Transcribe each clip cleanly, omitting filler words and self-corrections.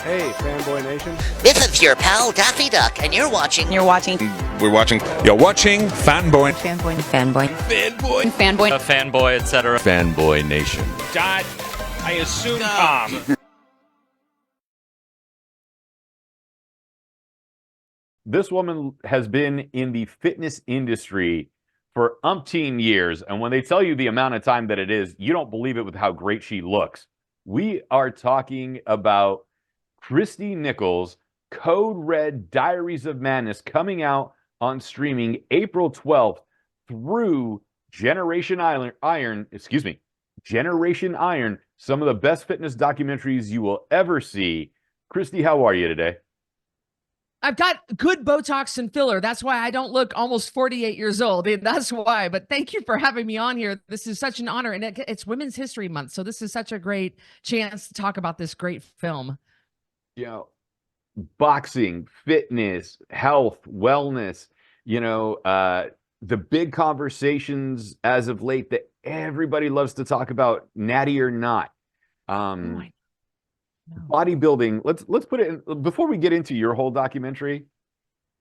Hey, FanboyNation. This is your pal Daffy Duck, and you're watching. We're watching Fanboy. Fanboy, A fanboy, etc. FanboyNation. Dot, I assume Tom. This woman has been in the fitness industry for umpteen years, and when they tell you the amount of time that it is, you don't believe it with how great she looks. We are talking about Cristy Nichols, Code Red Diaries of Madness, coming out on streaming April 12th through Generation Iron, some of the best fitness documentaries you will ever see. Cristy, how are you today? I've got good Botox and filler. That's why I don't look almost 48 years old. That's why. But thank you for having me on here. This is such an honor. And it's Women's History Month. So this is such a great chance to talk about this great film. You know, boxing, fitness, health, wellness, the big conversations as of late that everybody loves to talk about, natty or not. Bodybuilding, let's put it in, before we get into your whole documentary,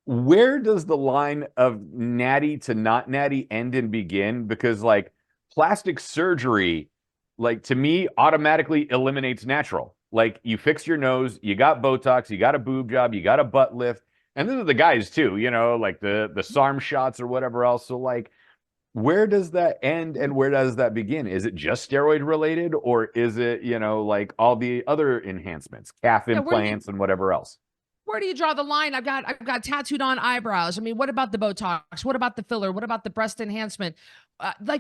where does the line of natty to not natty end and begin? Because like plastic surgery, like to me, automatically eliminates natural. Like you fix your nose, you got Botox, you got a boob job, you got a butt lift. And these are the guys too, like the SARM shots or whatever else. So like, where does that end and where does that begin? Is it just steroid related, or is it, like all the other enhancements, calf implants and whatever else? Where do you draw the line? I've got tattooed on eyebrows. I mean, what about the Botox? What about the filler? What about the breast enhancement?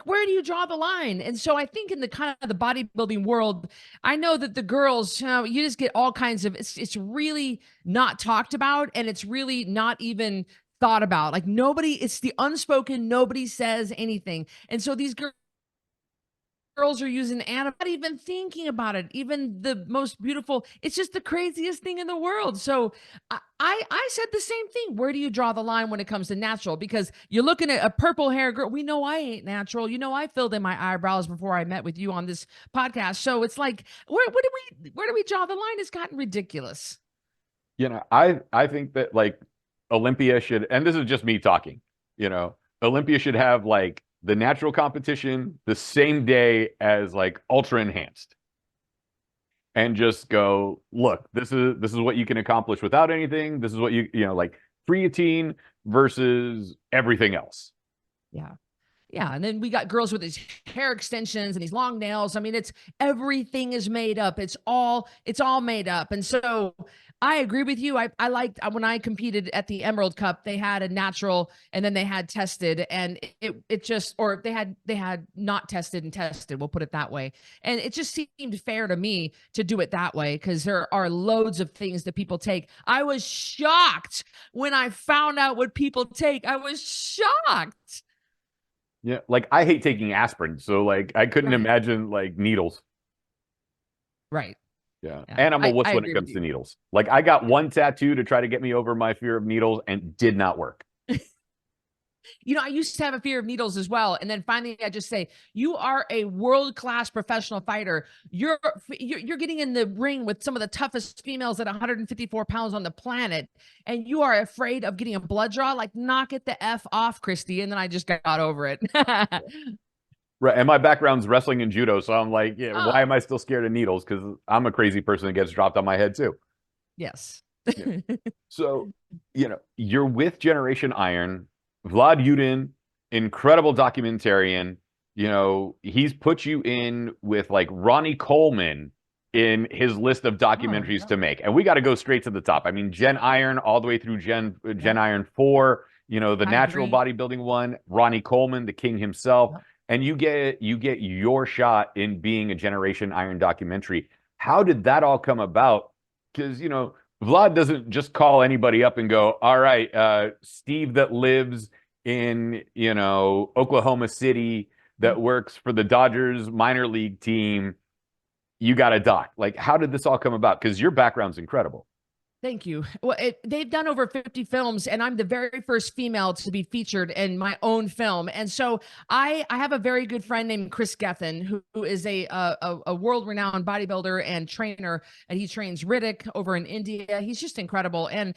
Where do you draw the line? And so I think in the kind of the bodybuilding world, I know that the girls, you just get all kinds of, it's really not talked about, and it's really not even thought about. Like nobody, it's the unspoken, nobody says anything. And so these girls are using not even thinking about it. Even the most beautiful, it's just the craziest thing in the world. So I said the same thing. Where do you draw the line when it comes to natural? Because you're looking at a purple hair girl. We know I ain't natural. I filled in my eyebrows before I met with you on this podcast. So it's like, where do we draw the line? It's gotten ridiculous. I think that like Olympia should, and this is just me talking, Olympia should have like the natural competition the same day as like ultra enhanced, and just go, look, this is what you can accomplish without anything. This is what like creatine versus everything else. Yeah. And then we got girls with these hair extensions and these long nails. I mean, everything is made up. It's all made up. And so I agree with you. I liked when I competed at the Emerald Cup, they had a natural and then they had tested, and they had not tested and tested. We'll put it that way. And it just seemed fair to me to do it that way, because there are loads of things that people take. I was shocked when I found out what people take. I was shocked. Yeah, like I hate taking aspirin, so like I couldn't imagine like needles. Right. Yeah. And I'm a wuss when it comes to needles. Like I got one tattoo to try to get me over my fear of needles and did not work. I used to have a fear of needles as well. And then finally I just say, you are a world-class professional fighter. You're getting in the ring with some of the toughest females at 154 pounds on the planet. And you are afraid of getting a blood draw. Like, knock it the F off, Cristy. And then I just got over it. Right. And my background's wrestling and judo. So I'm like, why am I still scared of needles? Because I'm a crazy person that gets dropped on my head too. Yes. Yeah. So, you're with Generation Iron. Vlad Yudin, incredible documentarian. He's put you in with like Ronnie Coleman in his list of documentaries to make. And we got to go straight to the top. I mean, Gen Iron all the way through Gen Iron 4, the natural bodybuilding one, Ronnie Coleman, the king himself. And you get your shot in being a Generation Iron documentary. How did that all come about? Because, Vlad doesn't just call anybody up and go, all right, Steve that lives in, Oklahoma City that works for the Dodgers minor league team, you got a doc. Like, how did this all come about? Because your background's incredible. Thank you. Well, they've done over 50 films, and I'm the very first female to be featured in my own film. And so I have a very good friend named Chris Gethin, who is a world renowned bodybuilder and trainer, and he trains Riddick over in India. He's just incredible. And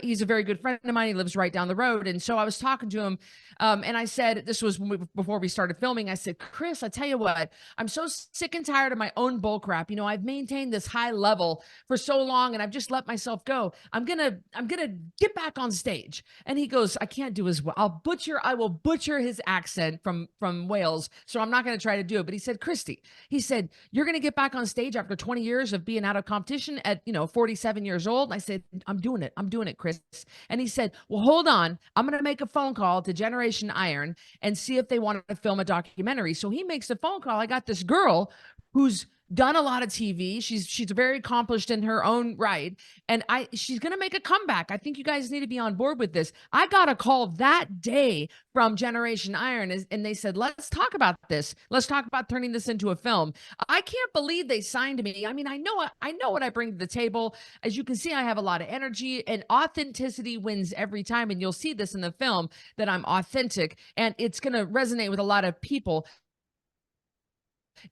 he's a very good friend of mine. He lives right down the road. And so I was talking to him, and I said, this was before we started filming. I said, Chris, I tell you what, I'm so sick and tired of my own bull crap. You know, I've maintained this high level for so long, and I've just let myself go. I'm gonna get back on stage. And he goes, I can't do as well. I will butcher his accent from Wales. So I'm not gonna try to do it. But he said, Cristy, he said, you're gonna get back on stage after 20 years of being out of competition at 47 years old. And I said, I'm doing it, Chris. And he said, well, hold on. I'm gonna make a phone call to Generation Iron and see if they want to film a documentary. So he makes a phone call. I got this girl who's done a lot of TV. She's very accomplished in her own right. And she's going to make a comeback. I think you guys need to be on board with this. I got a call that day from Generation Iron, and they said, let's talk about this. Let's talk about turning this into a film. I can't believe they signed me. I mean, I know what I bring to the table. As you can see, I have a lot of energy, and authenticity wins every time. And you'll see this in the film, that I'm authentic, and it's going to resonate with a lot of people.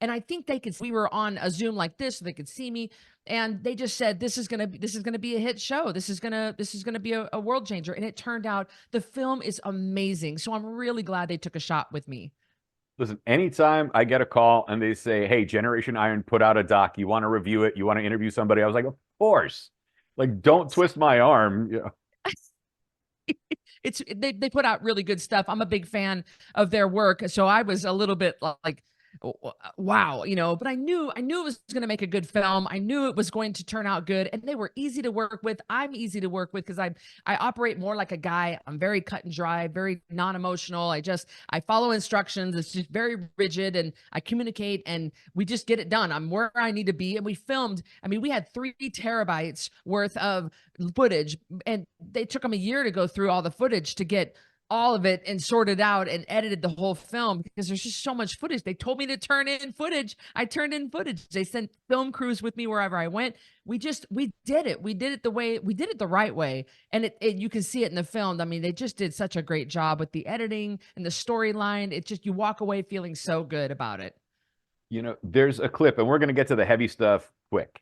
And I think we were on a Zoom like this, so they could see me. And they just said, this is gonna be a hit show. This is gonna be a world changer. And it turned out the film is amazing. So I'm really glad they took a shot with me. Listen, anytime I get a call and they say, hey, Generation Iron put out a doc, you want to review it, you want to interview somebody, I was like, of course. Like, don't twist my arm. They put out really good stuff. I'm a big fan of their work. So I was a little bit like, wow, but I knew it was going to make a good film. I knew it was going to turn out good, and they were easy to work with. I'm easy to work with because I operate more like a guy. I'm very cut and dry, very non-emotional. I follow instructions. It's just very rigid, and I communicate, and we just get it done. I'm where I need to be. And we filmed, I mean, we had 3 terabytes worth of footage, and they took them a year to go through all the footage to get all of it and sorted out and edited the whole film, because there's just so much footage. They told me to turn in footage. I turned in footage. They sent film crews with me wherever I went. We did it. We did it the right way. And you can see it in the film. I mean, they just did such a great job with the editing and the storyline. You walk away feeling so good about it. There's a clip, and we're going to get to the heavy stuff quick.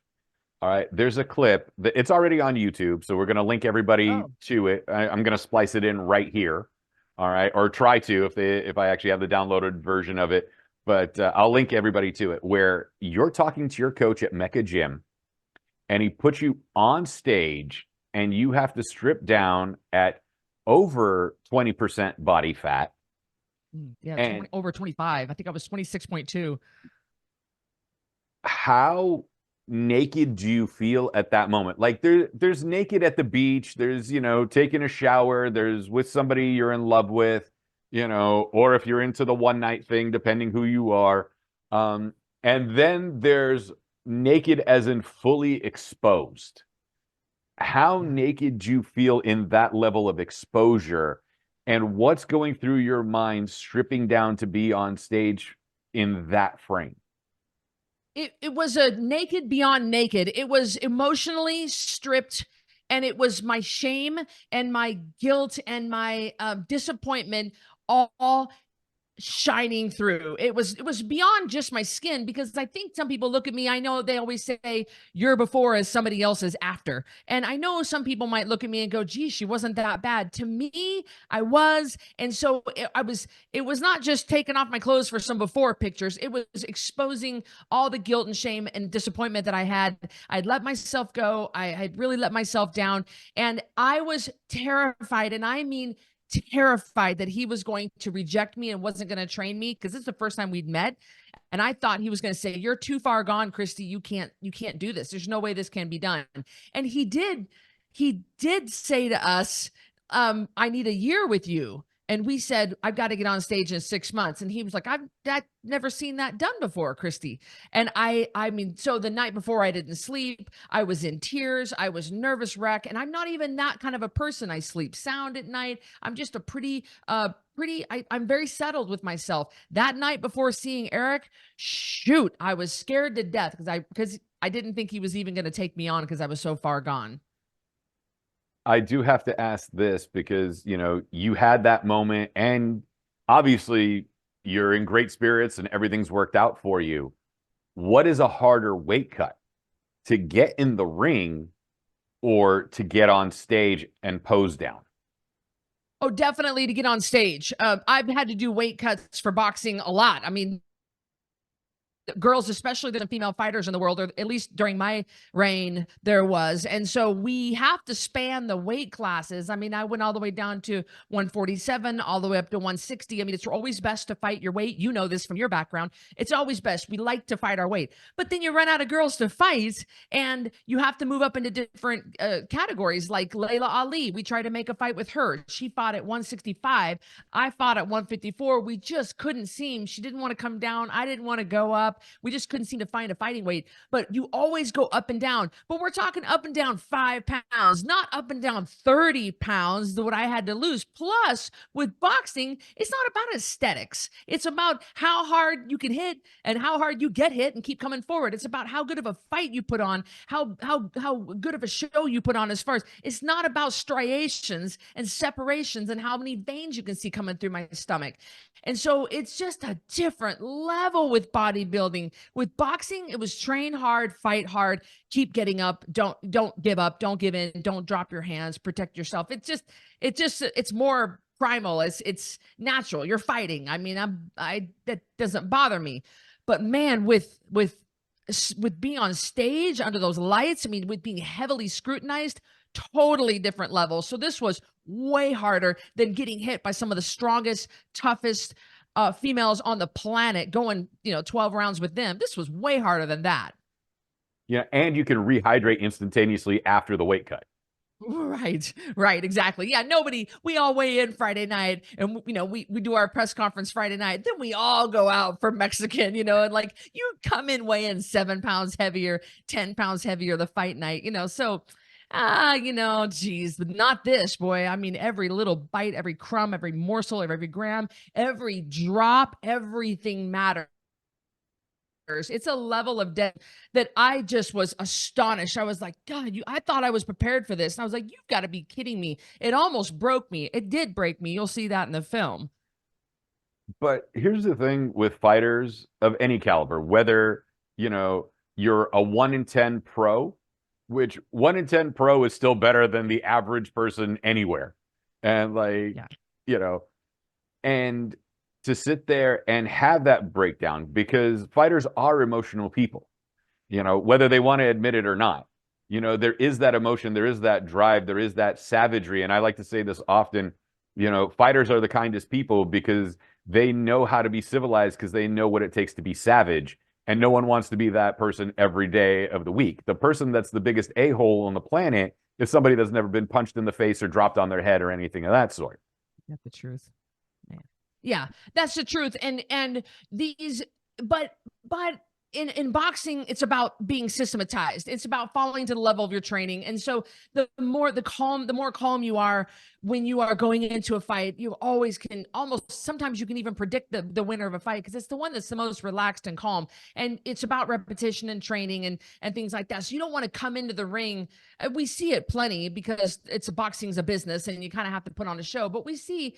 All right. There's a clip that it's already on YouTube. So we're going to link everybody to it. I'm going to splice it in right here. All right. Or try to, if I actually have the downloaded version of it, but I'll link everybody to it, where you're talking to your coach at Mecca Gym, and he puts you on stage, and you have to strip down at over 20% body fat. Yeah. Over 25. I think I was 26.2. How naked do you feel at that moment? Like there's naked at the beach, there's taking a shower, there's with somebody you're in love with, or if you're into the one night thing, depending who you are, and then there's naked as in fully exposed. How naked do you feel in that level of exposure, and what's going through your mind stripping down to be on stage in that frame? It was a naked beyond naked. It was emotionally stripped, and it was my shame and my guilt and my disappointment all shining through. It was beyond just my skin, because I think some people look at me, I know they always say your before is somebody else's after. And I know some people might look at me and go, gee, she wasn't that bad. To me, I was. And so it was not just taking off my clothes for some before pictures. It was exposing all the guilt and shame and disappointment that I had. I'd let myself go. I had really let myself down, and I was terrified. And I mean, terrified that he was going to reject me and wasn't going to train me, because it's the first time we'd met. And I thought he was going to say, you're too far gone, Cristy. You can't do this. There's no way this can be done. And he did say to us, I need a year with you. And we said, I've got to get on stage in 6 months. And he was like, I've never seen that done before, Cristy. And I mean, so the night before, I didn't sleep. I was in tears. I was nervous wreck. And I'm not even that kind of a person. I sleep sound at night. I'm just I'm very settled with myself. That night before seeing Eric, shoot, I was scared to death, because I didn't think he was even going to take me on, because I was so far gone. I do have to ask this because, you had that moment and obviously you're in great spirits and everything's worked out for you. What is a harder weight cut? To get in the ring or to get on stage and pose down? Oh, definitely to get on stage. I've had to do weight cuts for boxing a lot. I mean, girls, especially the female fighters in the world, or at least during my reign, there was. And so we have to span the weight classes. I mean, I went all the way down to 147, all the way up to 160. I mean, it's always best to fight your weight. You know this from your background. It's always best. We like to fight our weight. But then you run out of girls to fight, and you have to move up into different categories. Like Layla Ali, we tried to make a fight with her. She fought at 165. I fought at 154. We just couldn't seem. She didn't want to come down. I didn't want to go up. We just couldn't seem to find a fighting weight, but you always go up and down. But we're talking up and down 5 pounds, not up and down 30 pounds, what I had to lose. Plus, with boxing, it's not about aesthetics. It's about how hard you can hit and how hard you get hit and keep coming forward. It's about how good of a fight you put on, how good of a show you put on. As far as it's not about striations and separations and how many veins you can see coming through my stomach. And so it's just a different level with bodybuilding. With boxing, it was train hard, fight hard, keep getting up, don't give up, don't give in, don't drop your hands, protect yourself. It's more primal. It's natural. You're fighting. I mean, that doesn't bother me. But man, with being on stage under those lights, I mean, with being heavily scrutinized, totally different level. So this was way harder than getting hit by some of the strongest, toughest females on the planet, going 12 rounds with them. This was way harder than that. Yeah, and you can rehydrate instantaneously after the weight cut. Right, exactly. Yeah, we all weigh in Friday night, and we do our press conference Friday night. Then we all go out for Mexican, and like you come in weighing 7 pounds heavier, 10 pounds heavier the fight night, so geez, but not this, boy. I mean, every little bite, every crumb, every morsel, every gram, every drop, everything matters. It's a level of depth that I just was astonished. I was like, God, I thought I was prepared for this. And I was like, you've got to be kidding me. It almost broke me. It did break me. You'll see that in the film. But here's the thing with fighters of any caliber, whether, you're a 1 in 10 pro, which 1 in 10 pro is still better than the average person anywhere. And and to sit there and have that breakdown, because fighters are emotional people, whether they want to admit it or not. There is that emotion, there is that drive, there is that savagery. And I like to say this often, fighters are the kindest people because they know how to be civilized, because they know what it takes to be savage. And no one wants to be that person every day of the week. The person that's the biggest a-hole on the planet is somebody that's never been punched in the face or dropped on their head or anything of that sort. That's the truth. Yeah, that's the truth. And these, but in boxing, it's about being systematized. It's about falling to the level of your training. And so the more calm you are when you are going into a fight, you always can sometimes you can even predict the winner of a fight, because it's the one that's the most relaxed and calm. And it's about repetition and training and things like that. So you don't want to come into the ring. We see it plenty because boxing's a business and you kind of have to put on a show, but we see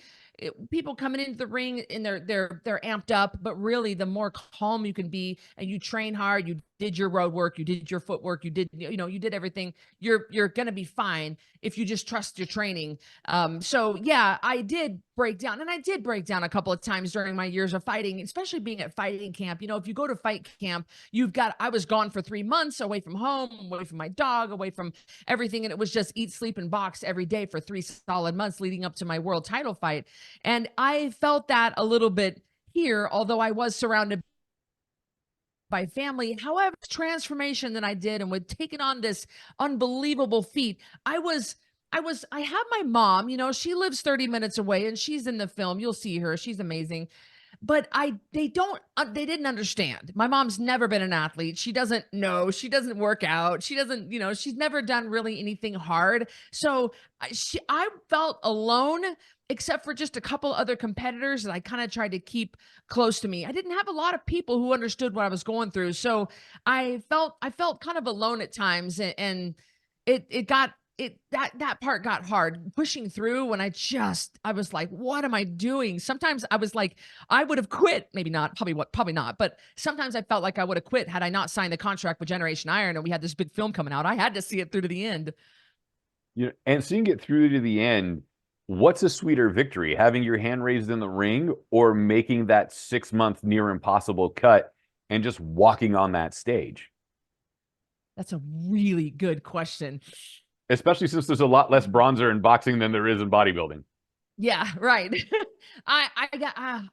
people coming into the ring and they're amped up, but really the more calm you can be and you train hard, you did your road work, you did your footwork, you did everything, you're going to be fine if you just trust your training. So yeah, I did break down, and I did break down a couple of times during my years of fighting, especially being at fighting camp. If you go to fight camp, I was gone for 3 months, away from home, away from my dog, away from everything. And it was just eat, sleep, and box every day for 3 solid months leading up to my world title fight. And I felt that a little bit here, although I was surrounded by family. However, transformation that I did, and with taking on this unbelievable feat, I have my mom, she lives 30 minutes away and she's in the film. You'll see her. She's amazing. But they didn't understand. My mom's never been an athlete. She doesn't know. She doesn't work out. She doesn't, she's never done really anything hard. So I felt alone, except for just a couple other competitors that I kind of tried to keep close to me. I didn't have a lot of people who understood what I was going through. So I felt kind of alone at times, and it got that part got hard pushing through when I was like, what am I doing? Sometimes I was like, I would have quit. Maybe not, probably not. But sometimes I felt like I would have quit had I not signed the contract with Generation Iron and we had this big film coming out. I had to see it through to the end. And seeing it through to the end, what's a sweeter victory, having your hand raised in the ring or making that 6-month near impossible cut and just walking on that stage? That's a really good question. Especially since there's a lot less bronzer in boxing than there is in bodybuilding. Yeah, right. I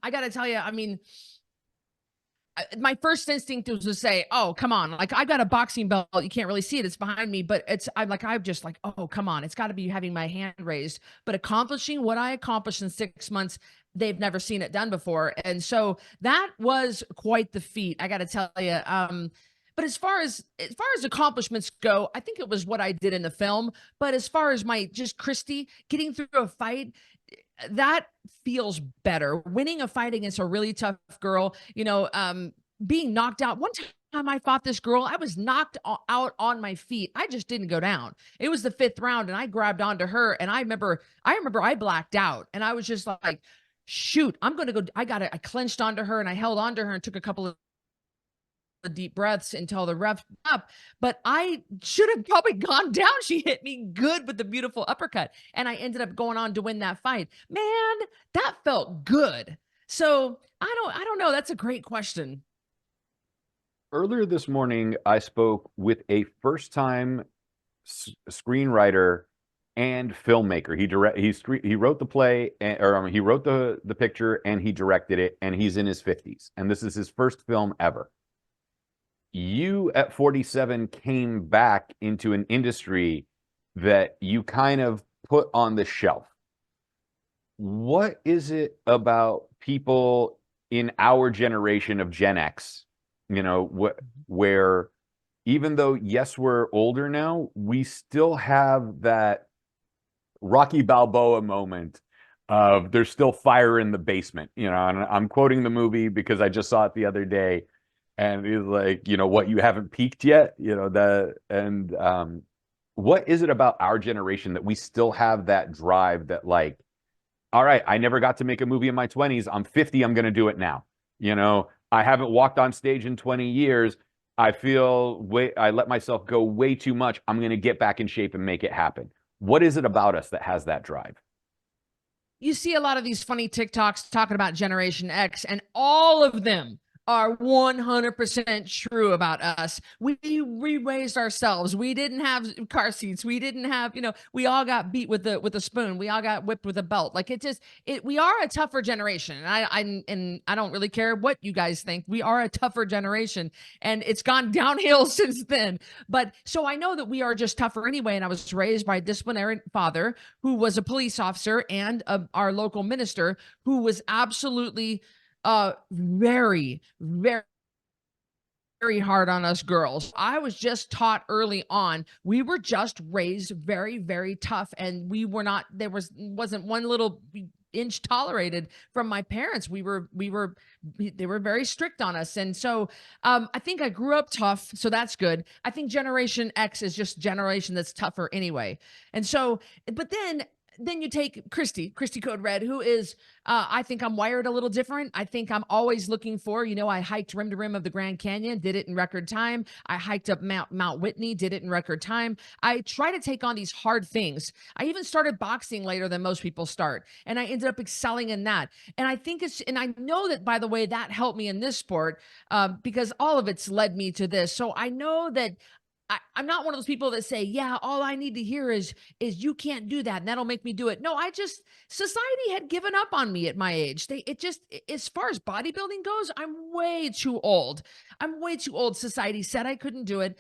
got to tell you, I mean, my first instinct was to say, oh, come on. Like, I got a boxing belt. You can't really see it. It's behind me, but I'm just like, oh, come on. It's got to be having my hand raised. But accomplishing what I accomplished in 6 months, they've never seen it done before. And so that was quite the feat, I got to tell you. But as far as accomplishments go, I think it was what I did in the film. But as far as my just Cristy getting through a fight, that feels better. Winning a fight against a really tough girl, being knocked out. One time I fought this girl, I was knocked out on my feet. I just didn't go down. It was the 5th round and I grabbed onto her and I remember I blacked out and I was just like, shoot, I'm going to go. I clenched onto her and I held onto her and took a couple of deep breaths until the ref up, but I should have probably gone down. She hit me good with the beautiful uppercut and I ended up going on to win that fight. Man, that felt good. So I don't know. That's a great question. Earlier this morning, I spoke with a first-time screenwriter and filmmaker. He wrote the play, he wrote the picture, and he directed it, and he's in his 50s, and this is his first film ever. You at 47 came back into an industry that you kind of put on the shelf. What is it about people in our generation of Gen X, where even though, yes, we're older now, we still have that Rocky Balboa moment of there's still fire in the basement, and I'm quoting the movie because I just saw it the other day. And he's like, what, you haven't peaked yet? What is it about our generation that we still have that drive that like, all right, I never got to make a movie in my 20s. I'm 50. I'm going to do it now. I haven't walked on stage in 20 years. I let myself go way too much. I'm going to get back in shape and make it happen. What is it about us that has that drive? You see a lot of these funny TikToks talking about Generation X, and all of them are 100% true about us. We raised ourselves. We didn't have car seats. We didn't have, we all got beat with a spoon. We all got whipped with a belt. Like we are a tougher generation. And I don't really care what you guys think. We are a tougher generation and it's gone downhill since then. But so I know that we are just tougher anyway. And I was raised by a disciplinarian father who was a police officer and our local minister who was absolutely very, very, very hard on us girls. I was just taught early on, we were just raised very, very tough. And there wasn't one little inch tolerated from my parents. They were very strict on us. And so I think I grew up tough. So that's good. I think Generation X is just generation that's tougher anyway. And so, but then you take Cristy Code Red, who is, I think I'm wired a little different. I think I'm always looking for, I hiked rim to rim of the Grand Canyon, did it in record time. I hiked up Mount Whitney, did it in record time. I try to take on these hard things. I even started boxing later than most people start. And I ended up excelling in that. And I think and I know that, by the way, that helped me in this sport because all of it's led me to this. So I know that I'm not one of those people that say, yeah, all I need to hear is you can't do that. And that'll make me do it. No, society had given up on me at my age. As far as bodybuilding goes, I'm way too old. Society said I couldn't do it.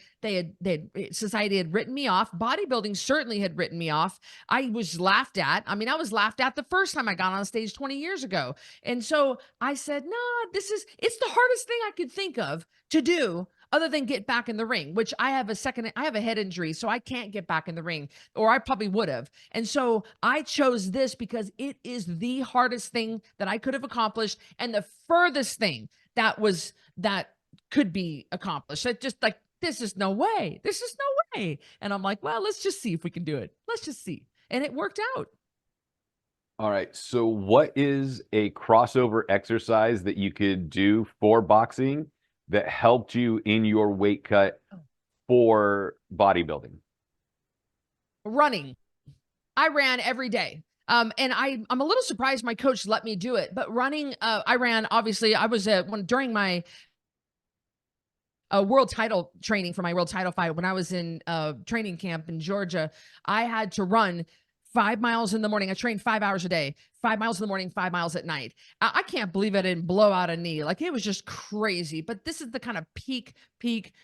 Society had written me off. Bodybuilding certainly had written me off. I was laughed at. I mean, I was laughed at the first time I got on stage 20 years ago. And so I said, nah, it's the hardest thing I could think of to do other than get back in the ring, which I have a head injury, so I can't get back in the ring, or I probably would have. And so I chose this because it is the hardest thing that I could have accomplished and the furthest thing that could be accomplished. It just like, this is no way. why? And I'm like, well, let's just see if we can do it. Let's just see. And it worked out. All right. So what is a crossover exercise that you could do for boxing that helped you in your weight cut for bodybuilding? Running. I ran every day. And I'm a little surprised my coach let me do it, but running, I ran, obviously I was during my world title training for my world title fight, when I was in training camp in Georgia, I had to run 5 miles in the morning. I trained 5 hours a day, 5 miles in the morning, 5 miles at night. I can't believe I didn't blow out a knee. Like, it was just crazy. But this is the kind of peak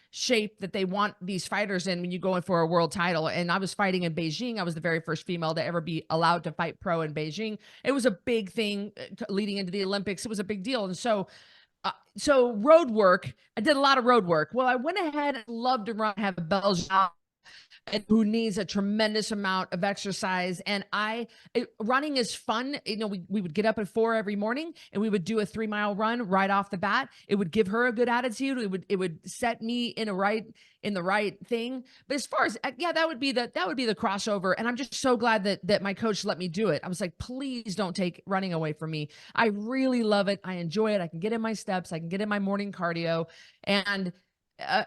shape that they want these fighters in when you go in for a world title. And I was fighting in Beijing. I was the very first female to ever be allowed to fight pro in Beijing. It was a big thing leading into the Olympics. It was a big deal. And so road work, I did a lot of road work. Well, I went ahead and loved to run, have a Belgian and who needs a tremendous amount of exercise. And running is fun. You know, we would get up at 4 every morning and we would do a 3-mile run right off the bat. It would give her a good attitude. It would set me in the right thing. But as far as, that would be the crossover. And I'm just so glad that my coach let me do it. I was like, please don't take running away from me. I really love it. I enjoy it. I can get in my steps. I can get in my morning cardio, and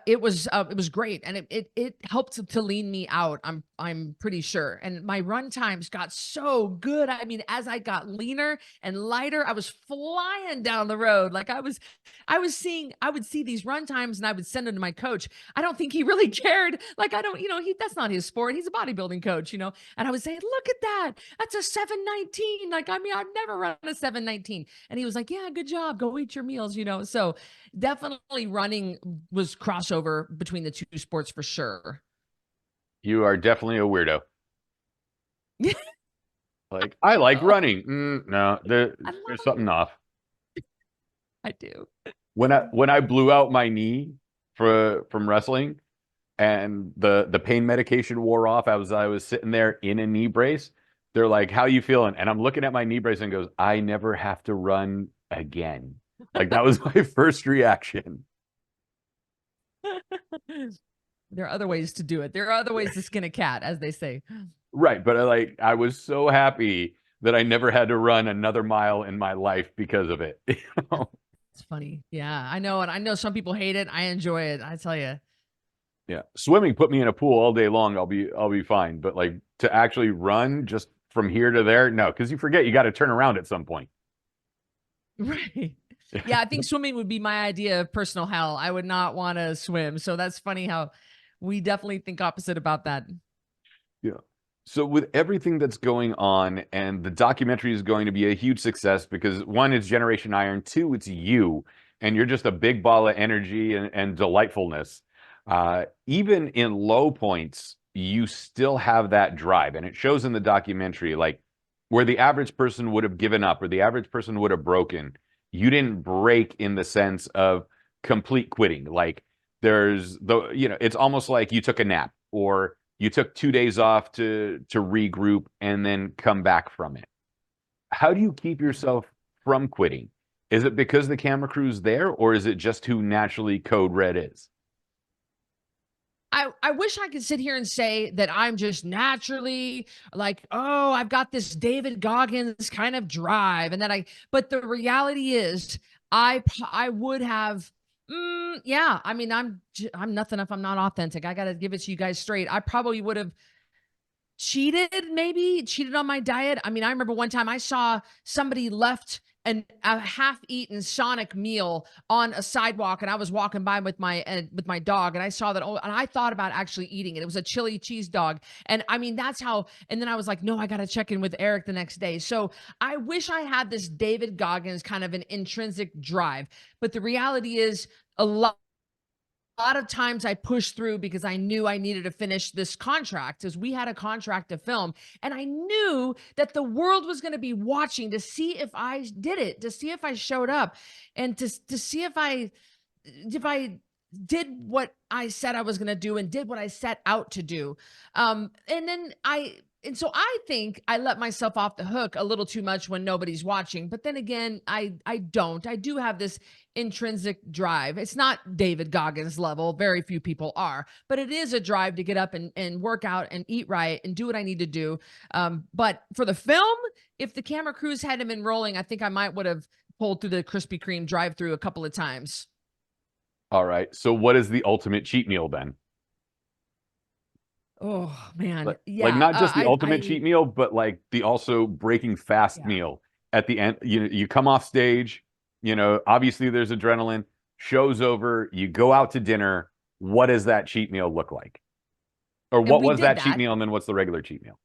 it was great, and it helped to lean me out. I'm pretty sure. And my run times got so good. I mean, as I got leaner and lighter, I was flying down the road. Like, I would see these run times and I would send them to my coach. I don't think he really cared. Like, that's not his sport. He's a bodybuilding coach, And I would say, look at that. That's a 7:19. Like, I mean, I've never run a 7:19. And he was like, yeah, good job. Go eat your meals, So definitely running was crossover between the two sports for sure. You are definitely a weirdo. Like, I like running. No, there's something off. I do. When I blew out my knee from wrestling, and the pain medication wore off, I was sitting there in a knee brace. They're like, "How you feeling?" And I'm looking at my knee brace and goes, "I never have to run again." Like, that was my first reaction. There are other ways to do it. There are other ways to skin a cat, as they say. Right, but I was so happy that I never had to run another mile in my life because of it. It's funny. Yeah, I know. And I know some people hate it. I enjoy it. I tell you. Yeah. Swimming, put me in a pool all day long. I'll be fine. But like, to actually run just from here to there, no, because you forget you got to turn around at some point. Right. Yeah, I think swimming would be my idea of personal hell. I would not want to swim. So that's funny how we definitely think opposite about that. Yeah. So with everything that's going on, and the documentary is going to be a huge success because, one, it's Generation Iron, two, it's you, and you're just a big ball of energy and delightfulness. Even in low points, you still have that drive, and it shows in the documentary. Like, where the average person would have given up or the average person would have broken, you didn't break in the sense of complete quitting. Like, it's almost like you took a nap, or you took 2 days off to regroup and then come back from it. How do you keep yourself from quitting? Is it because the camera crew's there, or is it just who naturally Code Red is? I wish I could sit here and say that I'm just naturally like, oh, I've got this David Goggins kind of drive. But the reality is I would have, yeah, I mean, I'm nothing if I'm not authentic. I got to give it to you guys straight. I probably would have cheated on my diet. I mean, I remember one time I saw somebody left a half-eaten Sonic meal on a sidewalk, and I was walking by with my dog, and I saw that, and I thought about actually eating it. It was a chili cheese dog, and I mean, that's how. And then I was like, no, I got to check in with Eric the next day. So I wish I had this David Goggins kind of an intrinsic drive, but the reality is a lot of times I pushed through because I knew I needed to finish this contract, as we had a contract to film. And I knew that the world was going to be watching to see if I did it, to see if I showed up, and to see if I did what I said I was going to do and did what I set out to do. And then and so I think I let myself off the hook a little too much when nobody's watching. But then again, I don't. I do have this intrinsic drive. It's not David Goggins level. Very few people are, but it is a drive to get up and work out and eat right and do what I need to do. But for the film, if the camera crews hadn't been rolling, I think I might would have pulled through the Krispy Kreme drive through a couple of times. All right. So what is the ultimate cheat meal then? Oh man, Like yeah. not just the ultimate cheat meal, but like the also breaking fast Yeah. meal at the end. You come off stage, obviously there's adrenaline, show's over, you go out to dinner. What does that cheat meal look like? Or And what we was did that cheat that. meal and then what's the regular cheat meal?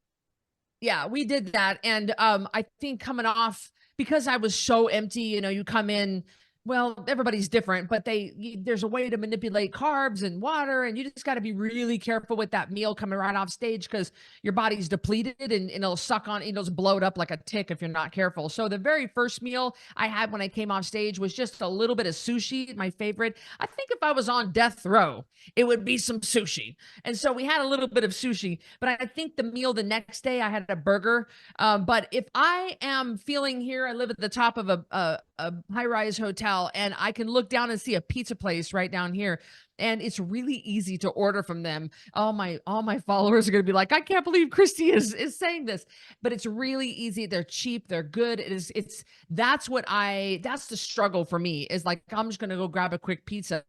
Yeah, we did that. And I think coming off, because I was so empty, you come in, well, everybody's different, but there's a way to manipulate carbs and water, and you just got to be really careful with that meal coming right off stage, because your body's depleted, and it'll suck on, it'll just blow it up like a tick if you're not careful. So the very first meal I had when I came off stage was just a little bit of sushi, my favorite. I think if I was on death row, it would be some sushi. And so we had a little bit of sushi, but I think the meal the next day I had a burger. But if I am feeling here, I live at the top of a high-rise hotel, and I can look down and see a pizza place right down here. And it's really easy to order from them. All my followers are going to be like, I can't believe Cristy is saying this, but it's really easy. They're cheap. They're good. That's the struggle for me, is like, I'm just going to go grab a quick pizza.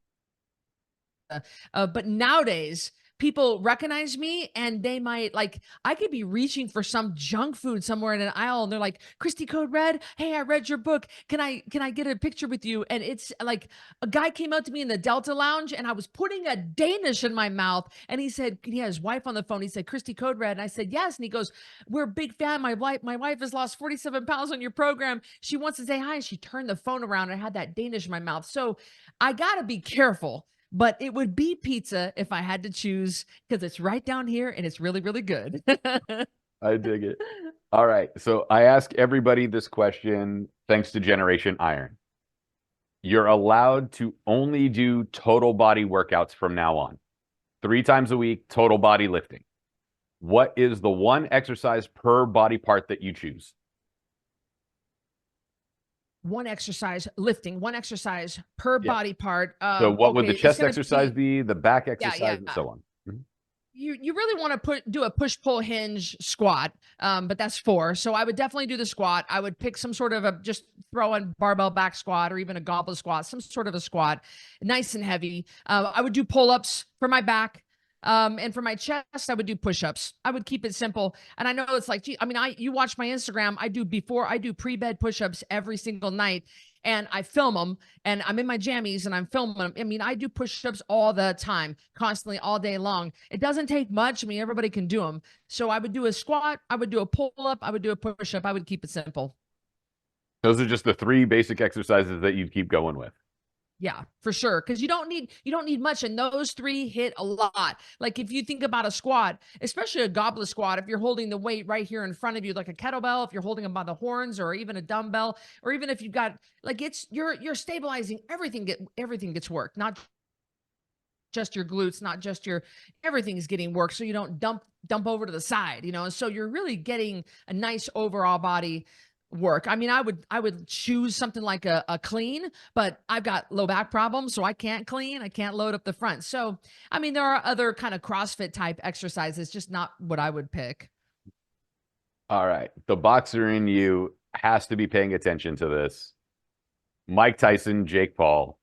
But nowadays, people recognize me, and they might, like, I could be reaching for some junk food somewhere in an aisle, and they're like, Cristy Code Red, hey, I read your book. Can I get a picture with you? And it's like, a guy came up to me in the Delta Lounge, and I was putting a Danish in my mouth, and he said, he had his wife on the phone. He said, Cristy Code Red. And I said, yes. And he goes, we're a big fan. My wife has lost 47 pounds on your program. She wants to say hi. And she turned the phone around, and I had that Danish in my mouth. So I got to be careful, but it would be pizza if I had to choose, because it's right down here and it's really, really good. I dig it. All right. So I ask everybody this question thanks to Generation Iron. You're allowed to only do total body workouts from now on. 3 times a week, total body lifting. What is the one exercise per body part that you choose? One exercise per body part. So what would the Okay, it's chest gonna exercise be, the back exercise, yeah. and so on? Mhm. You really want to do a push pull hinge squat, but that's 4. So I would definitely do the squat. I would pick some sort of just throw in barbell back squat, or even a goblet squat, some sort of a squat, nice and heavy. I would do pull-ups for my back. And for my chest, I would do push-ups. I would keep it simple. And I know it's like, gee, I mean, you watch my Instagram. I do pre-bed push-ups every single night, and I film them, and I'm in my jammies and I'm filming them. I mean, I do push-ups all the time, constantly, all day long. It doesn't take much. I mean, everybody can do them. So I would do a squat, I would do a pull-up, I would do a push-up. I would keep it simple. Those are just the 3 basic exercises that you'd keep going with. Yeah, for sure. Because you don't need much. And those 3 hit a lot. Like, if you think about a squat, especially a goblet squat, if you're holding the weight right here in front of you, like a kettlebell, if you're holding them by the horns, or even a dumbbell, or even if you've got, like, you're stabilizing everything. Everything gets worked, not just your glutes, not just everything is getting worked. So you don't dump over to the side, and so you're really getting a nice overall body work. I mean, I would choose something like a clean, but I've got low back problems, so I can't clean. I can't load up the front. So, I mean, there are other kind of CrossFit type exercises, just not what I would pick. All right. The boxer in you has to be paying attention to this. Mike Tyson, Jake Paul.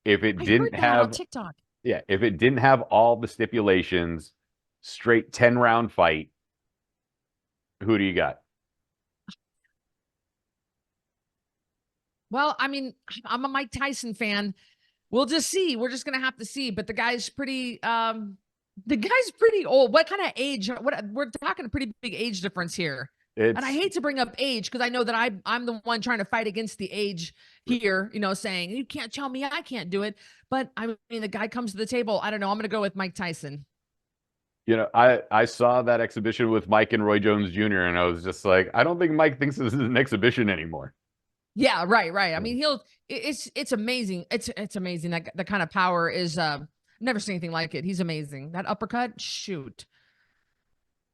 If it I didn't heard that on have, TikTok. yeah, if it didn't have all the stipulations, straight 10-round fight, who do you got? Well, I mean, I'm a Mike Tyson fan. We'll just see. We're just gonna have to see. But the guy's pretty old. What kind of age? We're talking a pretty big age difference here. And I hate to bring up age, because I know that I'm the one trying to fight against the age here, saying you can't tell me I can't do it. But I mean, the guy comes to the table. I don't know. I'm gonna go with Mike Tyson. I saw that exhibition with Mike and Roy Jones Jr., and I was just like, I don't think Mike thinks this is an exhibition anymore. Yeah, right. I mean, it's amazing. It's amazing. That the kind of power is, never seen anything like it. He's amazing. That uppercut, shoot.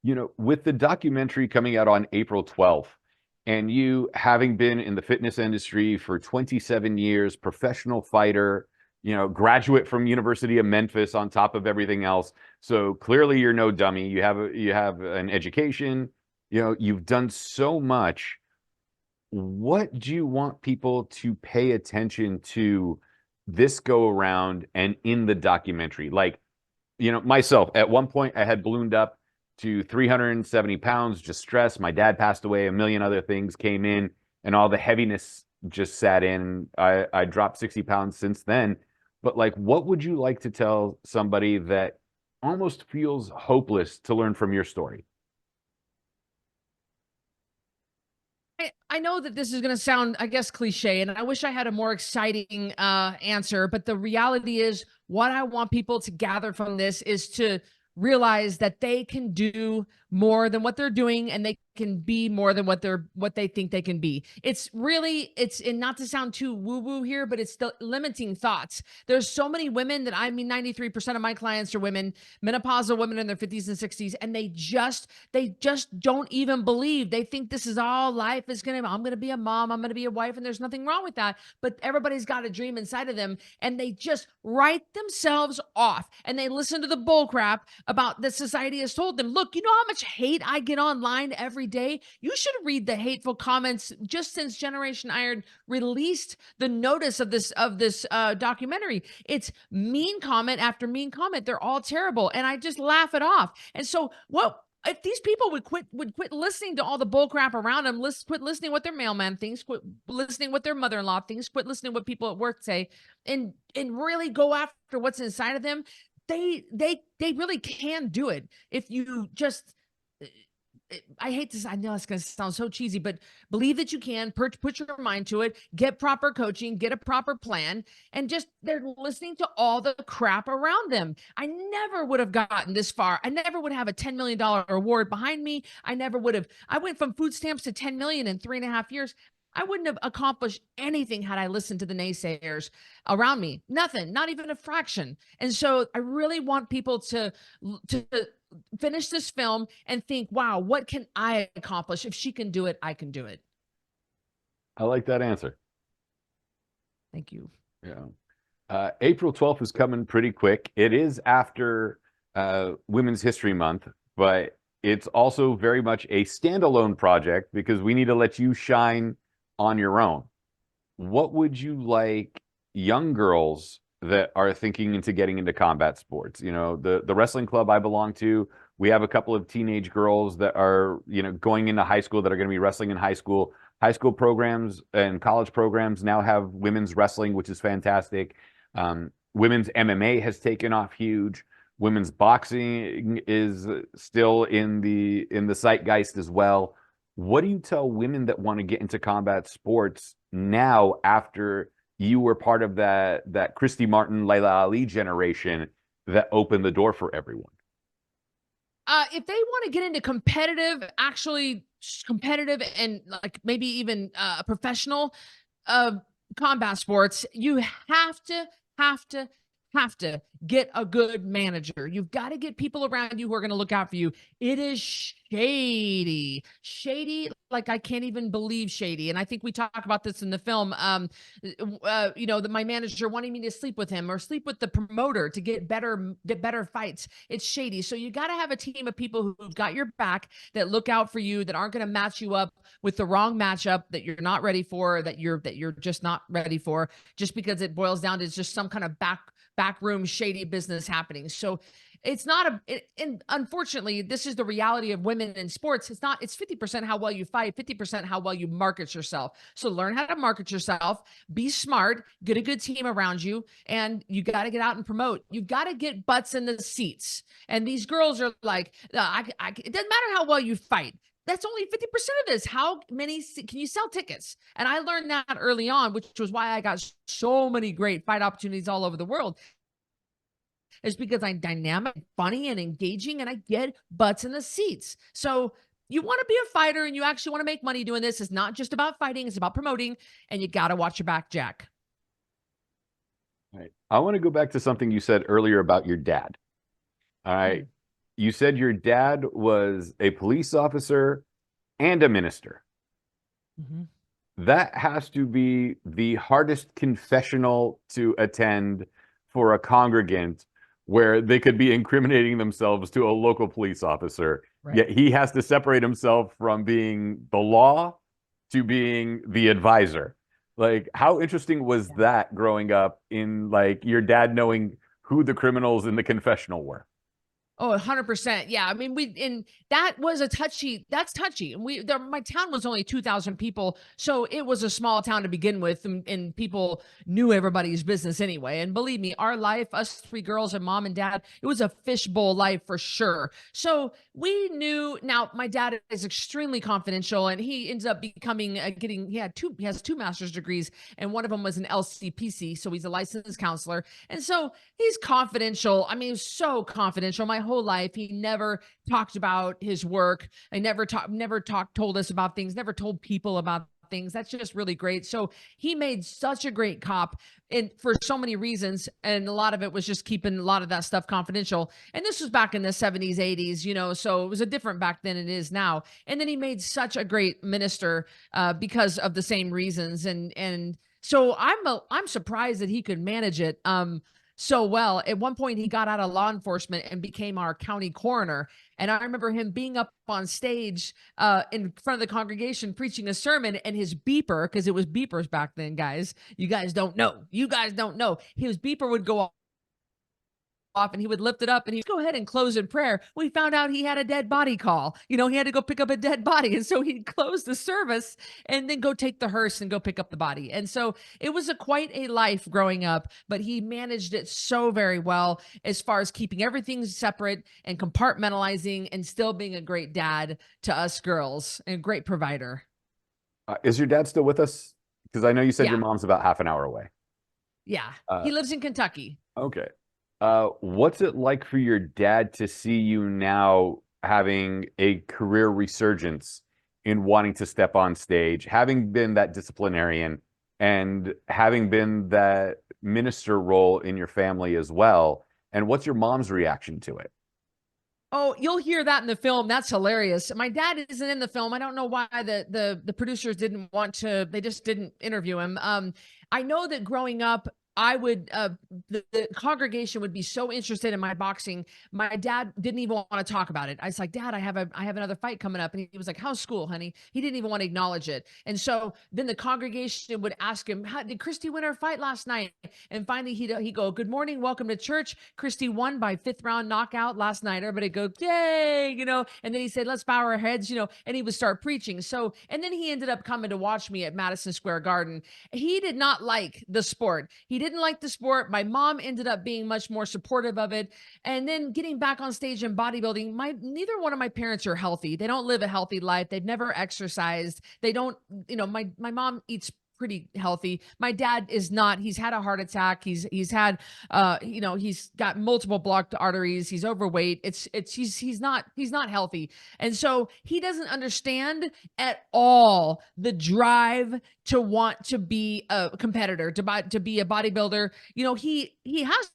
You know, with the documentary coming out on April 12th, and you having been in the fitness industry for 27 years, professional fighter, you know, graduate from University of Memphis on top of everything else. So clearly you're no dummy. You have an education, you know, you've done so much. What do you want people to pay attention to this go around and in the documentary? Like, you know, myself, at one point I had ballooned up to 370 pounds, just stress. My dad passed away, a million other things came in, and all the heaviness just sat in. I dropped 60 pounds since then. But like, what would you like to tell somebody that almost feels hopeless to learn from your story? I know that this is going to sound, I guess, cliche, and I wish I had a more exciting answer. But the reality is, what I want people to gather from this is to realize that they can do more than what they're doing, and they can be more than what they think they can be. It's really, and not to sound too woo-woo here, but it's the limiting thoughts. There's so many women that, I mean, 93% of my clients are women, menopausal women in their 50s and 60s, and they just don't even believe. They think this is all life is gonna, I'm gonna be a mom, I'm gonna be a wife, and there's nothing wrong with that. But everybody's got a dream inside of them, and they just write themselves off, and they listen to the bull crap about that society has told them. Look, you know how much hate I get online every day? You should read the hateful comments just since Generation Iron released the notice of this documentary. It's mean comment after mean comment. They're all terrible, and I just laugh it off. And so, what if these people would quit listening to all the bull crap around them, quit listening what their mailman thinks, quit listening what their mother-in-law thinks, quit listening what people at work say, and really go after what's inside of them? They really can do it if you just, I hate this. I know it's going to sound so cheesy, but believe that you can. Put your mind to it. Get proper coaching. Get a proper plan. And just, they're listening to all the crap around them. I never would have gotten this far. I never would have a $10 million award behind me. I never would have. I went from food stamps to 10 million in 3.5 years. I wouldn't have accomplished anything had I listened to the naysayers around me. Nothing, not even a fraction. And so I really want people to finish this film and think, wow, what can I accomplish? If she can do it, I can do it. I like that answer. Thank you. Yeah. April 12th is coming pretty quick. It is after Women's History Month, but it's also very much a standalone project because we need to let you shine on your own. What would you like young girls that are thinking into getting into combat sports? You know, the wrestling club I belong to, we have a couple of teenage girls that are, you know, going into high school that are going to be wrestling in high school. High school programs and college programs now have women's wrestling, which is fantastic. Women's MMA has taken off huge. Women's boxing is still in the zeitgeist as well. What do you tell women that want to get into combat sports now after you were part of that Cristy Martin, Layla Ali generation that opened the door for everyone? If they want to get into actually competitive and like maybe even professional combat sports, you have to get a good manager. You've got to get people around you who are going to look out for you. It is shady, like I can't even believe shady. And I think we talk about this in the film. You know, my manager wanting me to sleep with him or sleep with the promoter to get better fights. It's shady. So you got to have a team of people who've got your back, that look out for you, that aren't going to match you up with the wrong matchup that you're not ready for, that you're just not ready for, just because it boils down to just some kind of backroom shady business happening. So it's not and unfortunately, this is the reality of women in sports. It's 50% how well you fight, 50% how well you market yourself. So learn how to market yourself, be smart, get a good team around you, and you got to get out and promote. You've got to get butts in the seats. And these girls are like, it doesn't matter how well you fight. That's only 50% of this. How many can you sell tickets? And I learned that early on, which was why I got so many great fight opportunities all over the world. Is because I'm dynamic, funny, and engaging, and I get butts in the seats. So you want to be a fighter and you actually want to make money doing this. It's not just about fighting, it's about promoting, and you got to watch your back, Jack. All right. I want to go back to something you said earlier about your dad. All right. you said your dad was a police officer and a minister. Mhm. That has to be the hardest confessional to attend for a congregant where they could be incriminating themselves to a local police officer. Right. Yet he has to separate himself from being the law to being the advisor. Like, how interesting was that growing up in like your dad knowing who the criminals in the confessional were? Oh, 100%. Yeah. I mean, and that was that's touchy. And my town was only 2,000 people. So it was a small town to begin with. And people knew everybody's business anyway. And believe me, our life, us three girls and mom and dad, it was a fishbowl life for sure. So we knew. Now, my dad is extremely confidential and he ends up becoming, he has two master's degrees and one of them was an LCPC. So he's a licensed counselor. And so he's confidential. I mean, he was so confidential. My whole life, he never talked about his work. I never told us about things, never told people about things. That's just really great. So he made such a great cop and for so many reasons. And a lot of it was just keeping a lot of that stuff confidential. And this was back in the 70s, 80s, so it was a different back then it is now. And then he made such a great minister because of the same reasons. And so I'm surprised that he could manage it. So well. At one point, he got out of law enforcement and became our county coroner. And I remember him being up on stage in front of the congregation preaching a sermon, and his beeper, because it was beepers back then, guys. You guys don't know. His beeper would go off and he would lift it up and he'd go ahead and close in prayer. We found out he had a dead body call. He had to go pick up a dead body. And so he'd close the service and then go take the hearse and go pick up the body. And so it was quite a life growing up, but he managed it so very well as far as keeping everything separate and compartmentalizing and still being a great dad to us girls and a great provider. Is your dad still with us? Because I know you said Yeah. your mom's about half an hour away. Yeah. He lives in Kentucky. Okay. What's it like for your dad to see you now having a career resurgence in wanting to step on stage, having been that disciplinarian and having been that minister role in your family as well? And what's your mom's reaction to it? Oh, you'll hear that in the film. That's hilarious. My dad isn't in the film. I don't know why the producers didn't want to, they just didn't interview him. I know that growing up, I would the congregation would be so interested in my boxing. My dad didn't even want to talk about it. I was like, Dad, I have another fight coming up. And he was like, how's school, honey? He didn't even want to acknowledge it. And so then the congregation would ask him, did Cristy win her fight last night? And finally he'd go, good morning, welcome to church. Cristy won by 5th round knockout last night. Everybody go, yay, and then he said, let's bow our heads, and he would start preaching. So, and then he ended up coming to watch me at Madison Square Garden. He did not like the sport. He didn't like the sport. My mom ended up being much more supportive of it. And then getting back on stage in bodybuilding, neither one of my parents are healthy. They don't live a healthy life. They've never exercised. They don't, my mom eats pretty healthy. My dad is not. He's had a heart attack. He's had he's got multiple blocked arteries. He's overweight. He's not healthy. And so he doesn't understand at all the drive to want to be a competitor, to be a bodybuilder. He has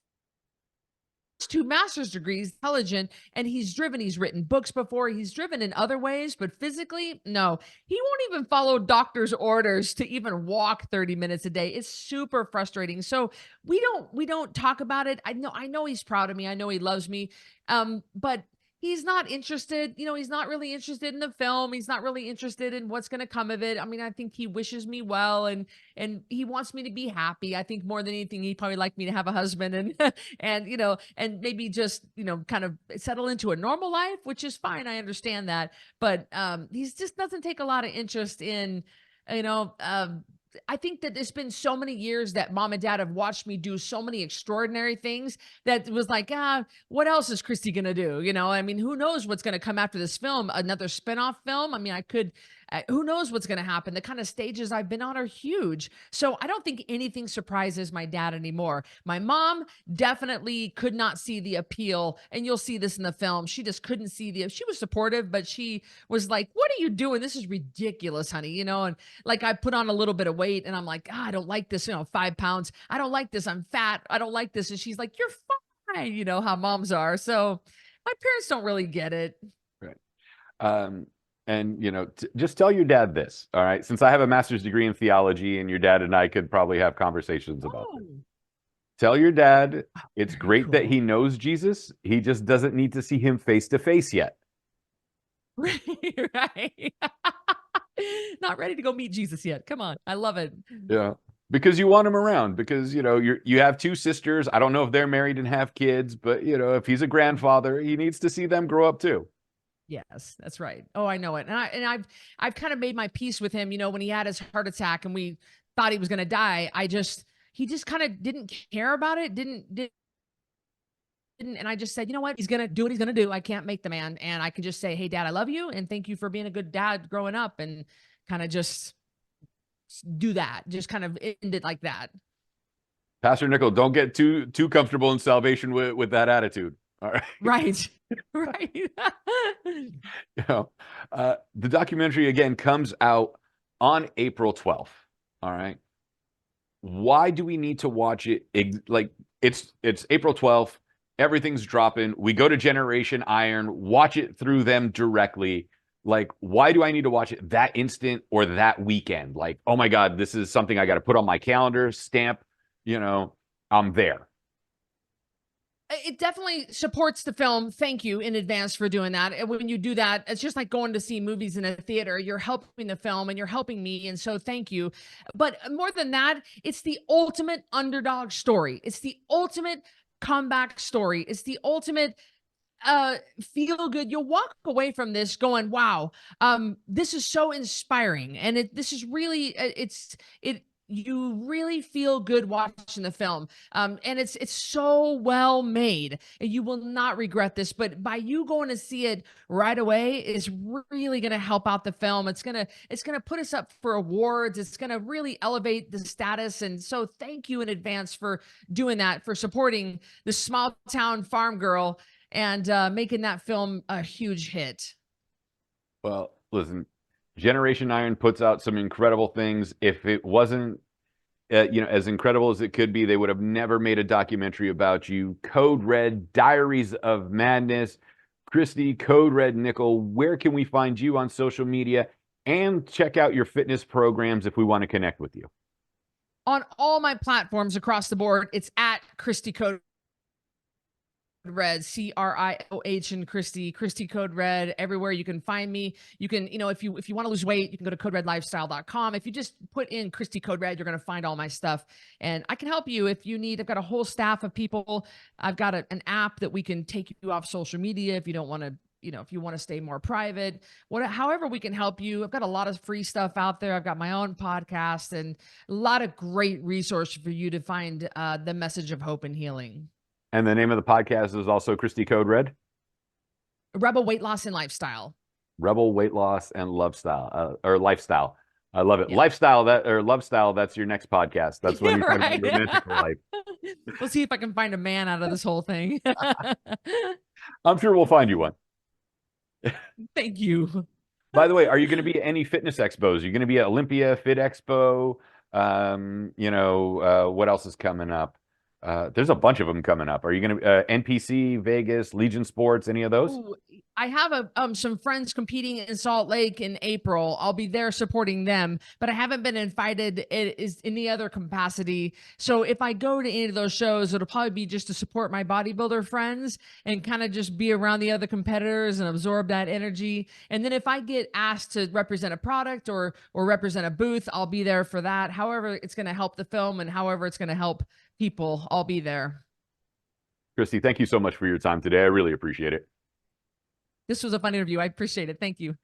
2 master's degrees, intelligent, and he's written books before, he's driven in other ways, but physically, no. He won't even follow doctor's orders to even walk 30 minutes a day. It's super frustrating. So we don't talk about it. I know he's proud of me. I know he loves me. But he's not interested. He's not really interested in the film. He's not really interested in what's going to come of it. I mean, I think he wishes me well and he wants me to be happy. I think more than anything, he'd probably like me to have a husband and, and maybe just, kind of settle into a normal life, which is fine. I understand that. But he's just doesn't take a lot of interest in, I think that it's been so many years that mom and dad have watched me do so many extraordinary things that it was like, what else is Cristy going to do? I mean, who knows what's going to come after this film, another spinoff film. I mean, who knows what's going to happen? The kind of stages I've been on are huge. So I don't think anything surprises my dad anymore. My mom definitely could not see the appeal. And you'll see this in the film. She just couldn't see she was supportive, but she was like, what are you doing? This is ridiculous, honey. And like I put on a little bit of weight and I'm like, I don't like this, 5 pounds. I don't like this. I'm fat. I don't like this. And she's like, you're fine. How moms are. So My parents don't really get it. Right. And you know, just tell your dad this, all right? Since I have a master's degree in theology, and your dad and I could probably have conversations about this. Oh, Tell your dad it's very great that cool. he knows Jesus. He just doesn't need to see him face to face yet. Right. Not ready to go meet Jesus yet. Come on. I love it. Yeah. Because you want him around, because you know you have two sisters. I don't know if they're married and have kids, but you know, if he's a grandfather, he needs to see them grow up too. Yes, that's right. Oh, I know it. I've kind of made my peace with him, you know, when he had his heart attack and we thought he was going to die. He just kind of didn't care about it. Didn't and I just said, you know what? He's going to do what he's going to do. I can't make the man. And I could just say, hey, dad, I love you. And thank you for being a good dad growing up, and kind of just do that. Just kind of end it like that. Pastor Nickel, don't get too comfortable in salvation with that attitude. All right. Right. Right. You know, the documentary again comes out on April 12th. All right. Why do we need to watch it? Like it's April 12th. Everything's dropping. We go to Generation Iron, watch it through them directly. Like, why do I need to watch it that instant or that weekend? Like, oh my God, this is something I got to put on my calendar, stamp, you know, I'm there. It definitely supports the film. Thank you in advance for doing that. And when you do that, it's just like going to see movies in a theater. You're helping the film and you're helping me. And so thank you. But more than that, it's the ultimate underdog story. It's the ultimate comeback story. It's the ultimate feel good. You'll walk away from this going, wow, this is so inspiring. And this is really you really feel good watching the film. And it's so well made, and you will not regret this. But by you going to see it right away is really going to help out the film. It's gonna put us up for awards. It's gonna really elevate the status. And so thank you in advance for doing that, for supporting the small town farm girl and making that film a huge hit. Well, listen, Generation Iron puts out some incredible things. If it wasn't, you know, as incredible as it could be, they would have never made a documentary about you. Code Red, Diaries of Madness, Cristy, Code Red Nickel. Where can we find you on social media, and check out your fitness programs if we want to connect with you? On all my platforms across the board, it's at Cristy Code Red, CRIOH, and Cristy Code Red. Everywhere you can find me. You can, you know, if you want to lose weight, you can go to coderedlifestyle.com. If you just put in Cristy Code Red, you're going to find all my stuff, and I can help you if you need. I've got a whole staff of people. I've got an app that we can take you off social media if you don't want to, you know, if you want to stay more private, however we can help you. I've got a lot of free stuff out there. I've got my own podcast and a lot of great resources for you to find the message of hope and healing. And the name of the podcast is also Cristy Code Red? Rebel Weight Loss and Lifestyle. Rebel Weight Loss and Lifestyle, or Lifestyle. I love it. Yeah. Lifestyle, Love Style, that's your next podcast. That's when you talk about your romantic life. We'll see if I can find a man out of this whole thing. I'm sure we'll find you one. Thank you. By the way, are you going to be at any fitness expos? Are you going to be at Olympia Fit Expo? You know, what else is coming up? There's a bunch of them coming up. Are you going to NPC, Vegas, Legion Sports, any of those? Ooh, I have some friends competing in Salt Lake in April. I'll be there supporting them, but I haven't been invited in any other capacity. So if I go to any of those shows, it'll probably be just to support my bodybuilder friends and kind of just be around the other competitors and absorb that energy. And then if I get asked to represent a product or represent a booth, I'll be there for that. However it's going to help the film and however it's going to help people, I'll be there. Cristy, thank you so much for your time today. I really appreciate it. This was a fun interview. I appreciate it. Thank you.